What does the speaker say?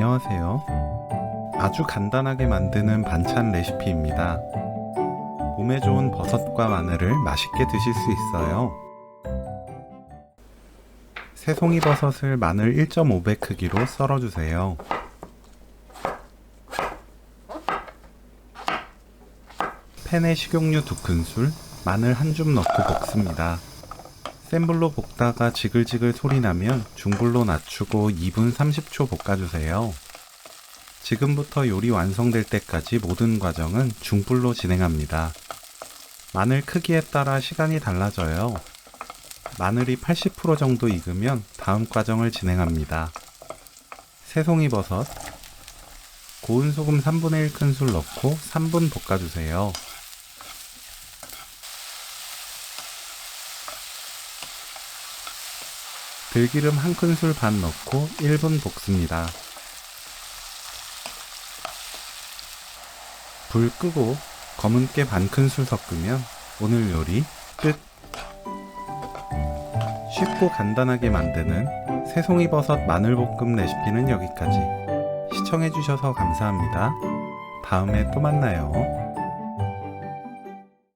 안녕하세요. 아주 간단하게 만드는 반찬 레시피입니다. 몸에 좋은 버섯과 마늘을 맛있게 드실 수 있어요. 새송이 버섯을 마늘 1.5배 크기로 썰어주세요. 팬에 식용유 2큰술, 마늘 1줌 넣고 볶습니다. 센 불로 볶다가 지글지글 소리 나면 중불로 낮추고 2분 30초 볶아주세요. 지금부터 요리 완성될 때까지 모든 과정은 중불로 진행합니다. 마늘 크기에 따라 시간이 달라져요. 마늘이 80% 정도 익으면 다음 과정을 진행합니다. 새송이 버섯, 고운 소금 3분의 1큰술 넣고 3분 볶아주세요. 들기름 1큰술 반 넣고 1분 볶습니다. 불 끄고 검은깨 반큰술 섞으면 오늘 요리 끝! 쉽고 간단하게 만드는 새송이버섯 마늘볶음 레시피는 여기까지. 시청해주셔서 감사합니다. 다음에 또 만나요.